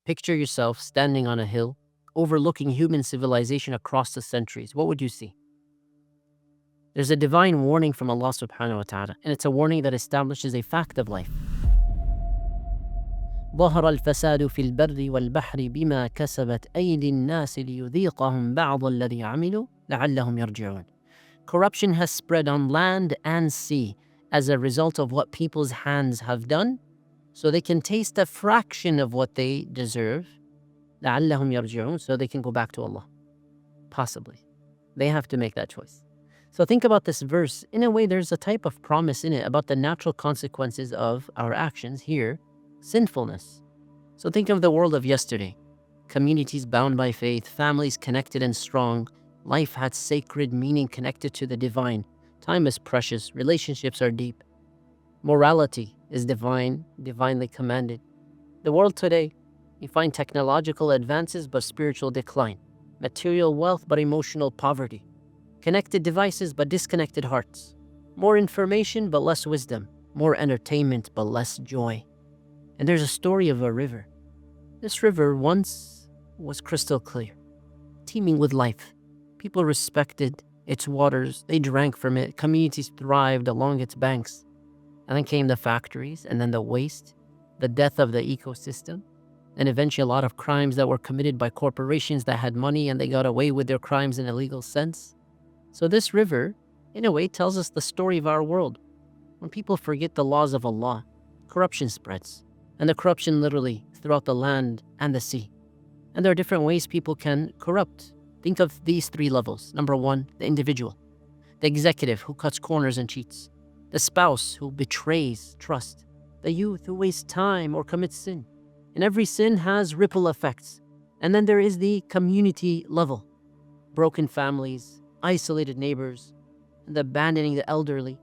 Picture yourself standing on a hill, overlooking human civilization across the centuries. What would you see? There's a divine warning from Allah subhanahu wa ta'ala, and it's a warning that establishes a fact of life. ظهر الفساد في البر والبحر بما كسبت أيدي الناس ليذيقهم بعض الذي عملوا لعلهم يرجعون. Corruption has spread on land and sea as a result of what people's hands have done, so they can taste a fraction of what they deserve. لعلهم يرجعون, so they can go back to Allah. Possibly. They have to make that choice. So think about this verse. In a way, there's a type of promise in it about the natural consequences of our actions here, sinfulness. So think of the world of yesterday. Communities bound by faith, families connected and strong, life had sacred meaning connected to the divine. Time is precious, relationships are deep. Morality is divine, divinely commanded. The world today, you find technological advances but spiritual decline, material wealth but emotional poverty, connected devices but disconnected hearts, more information but less wisdom, more entertainment but less joy. And there's a story of a river. This river once was crystal clear, teeming with life. People respected its waters, they drank from it, communities thrived along its banks. And then came the factories, and then the waste, the death of the ecosystem, and eventually a lot of crimes that were committed by corporations that had money and they got away with their crimes in a legal sense. So this river, in a way, tells us the story of our world. When people forget the laws of Allah, corruption spreads. And the corruption literally throughout the land and the sea. And there are different ways people can corrupt. Think of these three levels. Number one, the individual. The executive who cuts corners and cheats. The spouse who betrays trust. The youth who wastes time or commits sin. And every sin has ripple effects. And then there is the community level. Broken families, isolated neighbors, and abandoning the elderly.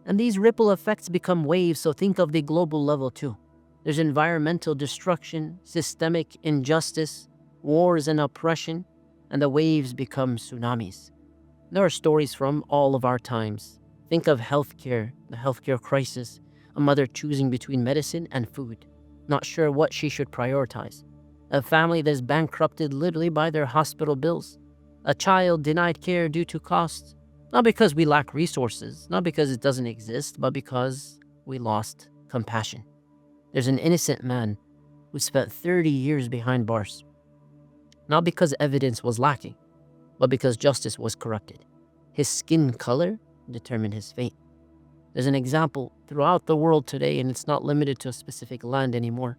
And these ripple effects become waves, so think of the global level too. There's environmental destruction, systemic injustice, wars and oppression, and the waves become tsunamis. There are stories from all of our times. Think of healthcare, the healthcare crisis, a mother choosing between medicine and food, not sure what she should prioritize. A family that's bankrupted literally by their hospital bills. A child denied care due to costs, not because we lack resources, not because it doesn't exist, but because we lost compassion. There's an innocent man who spent 30 years behind bars, not because evidence was lacking, but because justice was corrupted. His skin color determined his fate. There's an example throughout the world today, and it's not limited to a specific land anymore.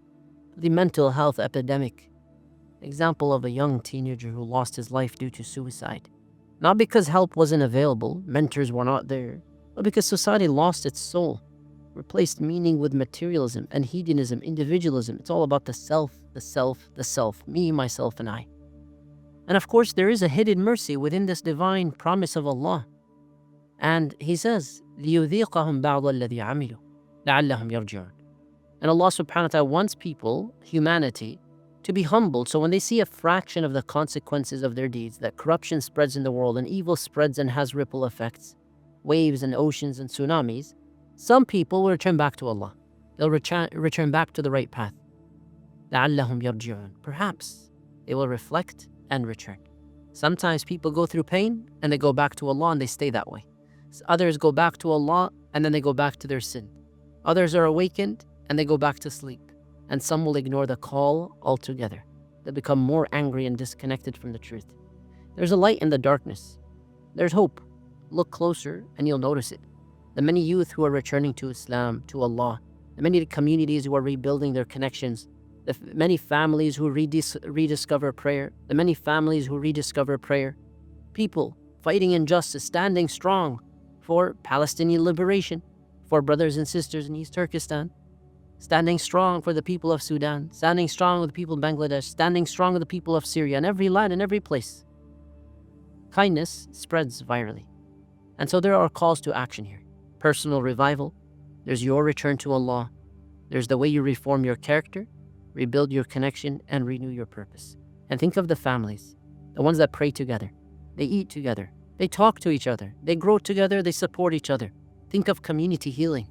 The mental health epidemic. Example of a young teenager who lost his life due to suicide. Not because help wasn't available, mentors were not there, but because society lost its soul, replaced meaning with materialism and hedonism, individualism. It's all about the self, the self, the self, me, myself, and I. And of course, there is a hidden mercy within this divine promise of Allah. And He says, لِيُذِيقَهُمْ بَعْضَ الَّذِي عَمِلُوا لَعَلَّهُمْ يَرْجِعُونَ. And Allah subhanahu wa ta'ala wants people, humanity, to be humbled. So when they see a fraction of the consequences of their deeds, that corruption spreads in the world and evil spreads and has ripple effects, waves and oceans and tsunamis, some people will return back to Allah. They'll return back to the right path. لَعَلَّهُمْ يَرْجِعُونَ. Perhaps they will reflect and return. Sometimes people go through pain and they go back to Allah and they stay that way. Others go back to Allah and then they go back to their sin. Others are awakened and they go back to sleep. And some will ignore the call altogether. They become more angry and disconnected from the truth. There's a light in the darkness. There's hope. Look closer and you'll notice it. The many youth who are returning to Islam, to Allah, the many communities who are rebuilding their connections, the many families who rediscover prayer, the many families who rediscover prayer, people fighting injustice, standing strong for Palestinian liberation, for brothers and sisters in East Turkestan, standing strong for the people of Sudan, standing strong with the people of Bangladesh, standing strong with the people of Syria, in every land, in every place. Kindness spreads virally. And so there are calls to action here. Personal revival, there's your return to Allah, there's the way you reform your character, rebuild your connection, and renew your purpose. And think of the families, the ones that pray together, they eat together, they talk to each other, they grow together, they support each other. Think of community healing.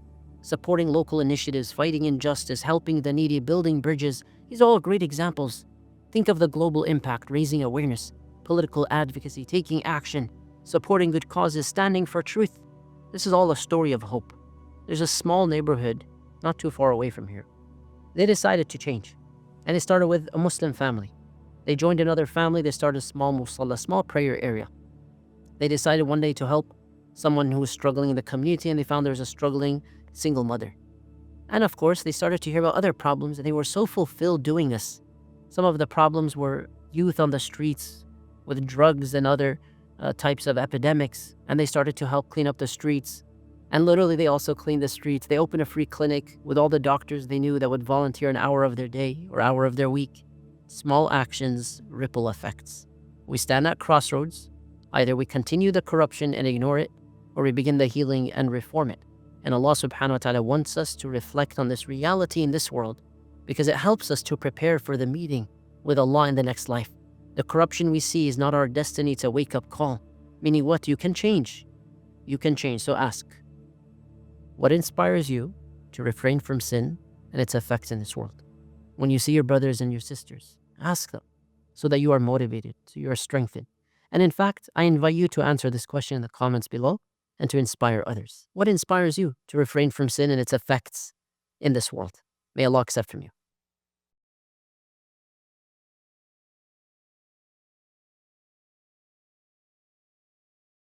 supporting local initiatives, fighting injustice, helping the needy, building bridges. These are all great examples. Think of the global impact, raising awareness, political advocacy, taking action, supporting good causes, standing for truth. This is all a story of hope. There's a small neighborhood not too far away from here. They decided to change, and it started with a Muslim family. They joined another family. They started a small musalla, small prayer area. They decided one day to help someone who was struggling in the community, and they found there was a struggling single mother. And of course, they started to hear about other problems, and they were so fulfilled doing this. Some of the problems were youth on the streets with drugs and other types of epidemics, and they started to help clean up the streets. And literally, they also cleaned the streets. They opened a free clinic with all the doctors they knew that would volunteer an hour of their day or hour of their week. Small actions, ripple effects. We stand at crossroads. Either we continue the corruption and ignore it, or we begin the healing and reform it. And Allah subhanahu wa ta'ala wants us to reflect on this reality in this world, because it helps us to prepare for the meeting with Allah in the next life. The corruption we see is not our destiny, it's a wake-up call. Meaning what? You can change. You can change. So ask, what inspires you to refrain from sin and its effects in this world? When you see your brothers and your sisters, ask them so that you are motivated, so you are strengthened. And in fact, I invite you to answer this question in the comments below and to inspire others. What inspires you to refrain from sin and its effects in this world? May Allah accept from you.